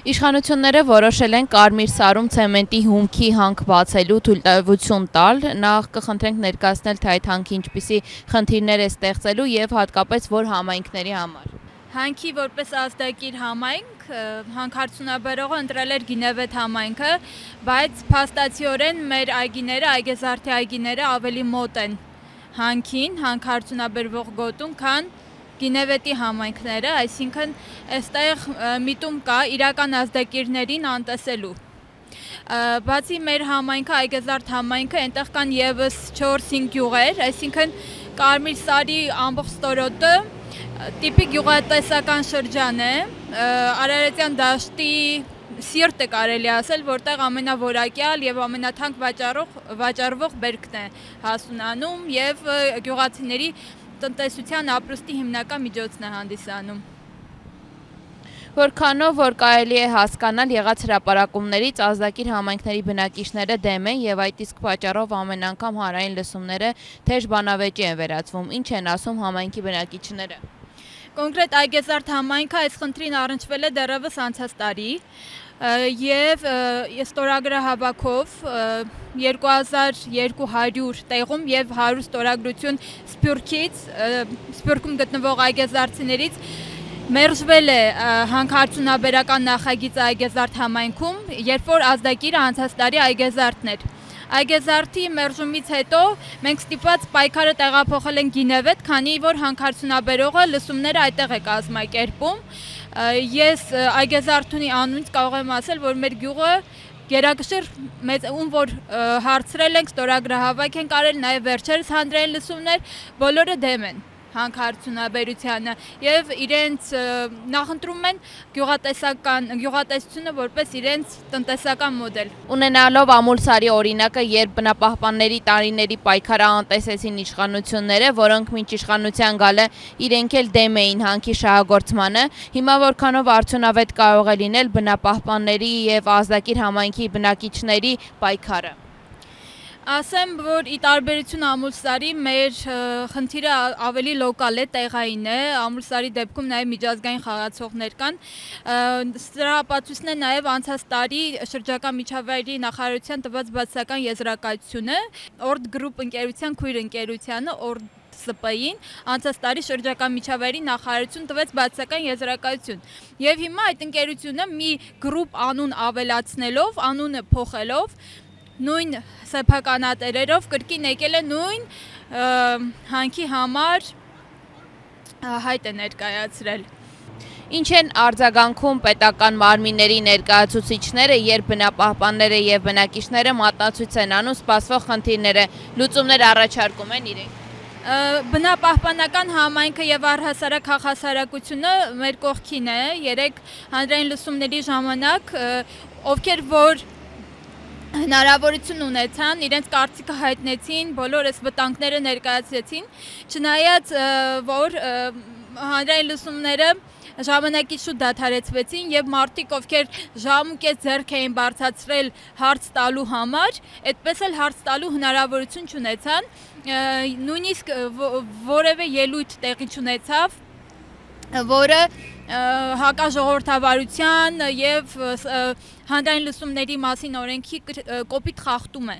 Իշխանությունները որոշել են Կարմիր Սարում ցեմենտի հումքի հանք բացելու թույլտվություն տալ, նախ կխնդրենք ներկայացնել, թե այդ հանքի ինչպիսի խնդիրներ է ստեղծելու եւ հատկապես որ համայնքների համար։ Հանքի որպես ազդակիր համայնք, հանքարդյունաբերողը ընտրել էր Գինևեթ համայնքը, բայց փաստացիորեն մեր այգիները, այգեզարդի այգիները ավելի մոտ են հանքին, հանքարդյունաբերվող գոտուն, քան Գինևետի համայնքները, այսինքն այստեղ միտում կա իրական ազդակիրներին անտեսելու։ Բացի մեր համայնքը, այգեզարդ համայնքը, այնտեղ կան եւս 4-5 գյուղեր, այսինքն Կարմիր Սարի ամբողջ ստորոտը տիպիկ գյուղատնտեսական շրջան է, Արարատյան դաշտի սիրտը կարելի ասել, որտեղ ամենավորակյալ եւ ամենաթանկ վաճառվող բերքն է հասունանում եւ գյուղացիների տնտեսության ապրուստի հիմնական միջոցն է հանդիսանում։ Որքանով որ կարելի է հասկանալ եղած հրապարակումներից, ազդակիր համայնքների բնակիչները դեմ են եւ այդ իսկ պատճառով ամեն անգամ հանրային լսումները թեժ բանավեճի են վերածվում։ Ինչ են ասում համայնքի բնակիչները։ Կոնկրետ այգեզարդ համայնքը այս խնդրին առնչվել է դեռևս անցած տարի եւ ստորագրահավաքով 2200 տեղում եւ 100 ստորագրություն Սփյուռքում գտնվող այգեզարդիներից մերժվել է հանքարդյունաբերական նախագիծը այգեզարդ համայնքում, երբ որ ազդակիրը անցած տարի այգեզարդն էր։ Այգեզարդի մերժումից հետո մենք ստիպված պայքարը տեղափոխել ենք Գինևեթ, քանի որ հանքարդյունաբերողը լսումները այդտեղ է կազմակերպում։ Ես այգեզարդունի անունից կարող եմ ասել, որ մեր գյուղը գերակշիռ ում որ հարցրել ենք, ստորագրահավաք են կարել, նաև վերջերս հանրային լսումներ, բոլորը դեմ են հանքարդյունաբերությանը եւ իրենց նախընտրում են գյուղատնտեսությունը որպես իրենց տնտեսական մոդել։ Ունենալով Ամուլսարի օրինակը, երբ բնապահպանների տարիների պայքարը անտեսեցին իշխանությունները, որոնք մինչ իշխանության գալը իրենք էլ դեմ էին հանքի շահագործմանը, հիմա որքանով արդյունավետ կարող է լինել բնապահպանների եւ ազդակիր համայնքի բնակիչների պայքարը։ Ասեմ, որ ի տարբերություն Ամուլսարի մեր խնդիրը ավելի լոկալ է, տեղային է, Ամուլսարի դեպքում նաև միջազգային խաղացողներ կան, սրա ապացույցն է նաև անցած տարի շրջակա միջավայրի նախարարության տված բացասական եզրակացությունը, Օրդ գրուպ ընկերության քույր ընկերությանը, Օրդ ՍՊ-ին անցած տարի շրջակա միջավայրի նախարարություն տվեց բացասական եզրակացություն։ Եվ հիմա այդ ընկերությունը մի գրուպ անուն ավելացնելով, անունը փոխելով, նույն սեփականատերերով կրկին եկել է նույն հանքի համար հայտ է ներկայացրել։ Ինչ են արձագանքում պետական մարմինների ներկայացուցիչները, երբ բնապահպանները եւ բնակիչները մատնացույց են անում սպասվող խնդիրները, լուծումներ առաջարկում են իրենք։ Բնապահպանական համայնքը եւ առհասարակ քաղաքասարակությունը մեր կողքին է, երեք հանրային լսումների ժամանակ, ովքեր որ հնարավորություն ունեցան, իրենց կարծիքը հայտնեցին, բոլոր այս վտանգները ներկայացրեցին, չնայած որ հանրային լսումները ժամանակից շուտ դադարեցվեցին եւ մարդիկ, ովքեր ժամ ու կես ձեռք էին բարձրացրել հարց տալու համար, այդպես էլ հարց տալու հնարավորություն չունեցան, նույնիսկ որևէ ելույթ տեղի չունեցավ, որը հակաժողովրդավարության եւ հանրային լսումների մասին օրենքի կոպիտ խախտում է։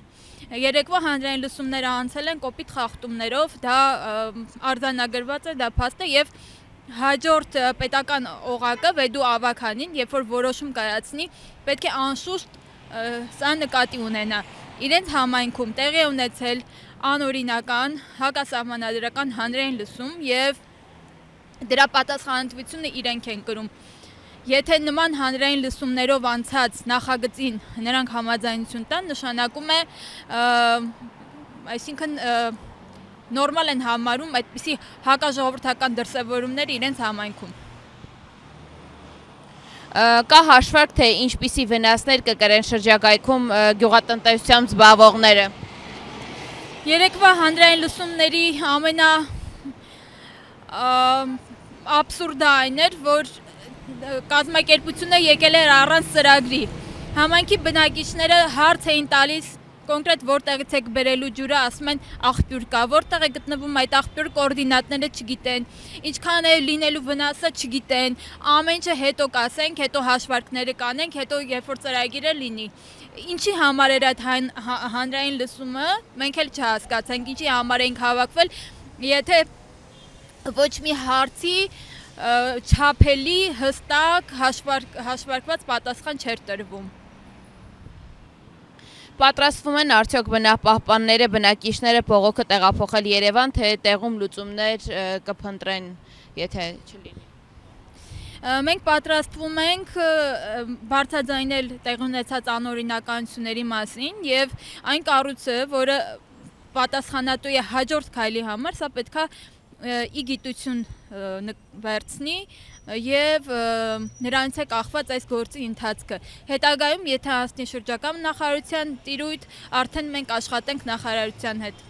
Երեկվա հանրային լսումները անցել են կոպիտ խախտումներով, դա արձանագրված է, դա փաստ է եւ հաջորդ պետական օղակը Վեդու ավականին, երբ որ որոշում կայացնի, պետք է անշուշտ սա նկատի ունենա։ Իրենց համայնքում տեղի ունեցել անօրինական, հակասահմանադրական հանրային լսում եւ դրա պատասխանատվությունը իրենք են կրում։ Եթե նման հանրային լսումներով անցած նախագծին նրանք համաձայնություն տան, նշանակում է, այսինքն նորմալ են համարում այդպիսի հակաժողովրդական դրսևորումներ իրենց համայնքում։ Կա հաշվարկ, թե ինչպիսի վնասներ կկրեն շրջակայքում գյուղատնտեսությամբ զբաղվողները։ Երեկվա հանրային լսումների ամենաաբսուրդը այն էր, որ կազմակերպությունը եկել էր առանց ծրագրի։ Համայնքի բնակիչները հարց էին տալիս կոնկրետ որտեղից եք բերելու ջուրը, ասում են աղբյուր կա, որտեղ է գտնվում այդ աղբյուրը, կոորդինատները չգիտեն, ինչքան է լինելու վնասը չգիտեն, ամեն ինչը հետո կասենք, հետո հաշվարկները կանենք, հետո երբ որ ծրագիրը լինի։ Ինչի համար էր այդ հանրային լսումը, մենք էլ չհասկացանք, ինչի համար ենք հավաքվել, եթե ոչ մի հարցի չափելի, հստակ, հաշվարկված պատասխան չէր տրվում։ Պատրաստվում են արդյոք բնապահպանները, բնակիչները բողոքը տեղափոխել Երևան, թե տեղում լուծումներ կփնտրեն, եթե չլինի։ Մենք պատրաստվում ենք բարձրաձայնել տեղի ունեցած անօրինականությունների մասին եւ այն կառույցը, որը պատասխանատու է հաջորդ քայլի համար, սա պետքա ի գիտություն վերցնի եւ նրանց է կախված այս գործի ընթացքը։ Հետագայում, եթե հասնի շրջակա նախարարության տիրույթ, արդեն մենք աշխատենք նախարարության հետ։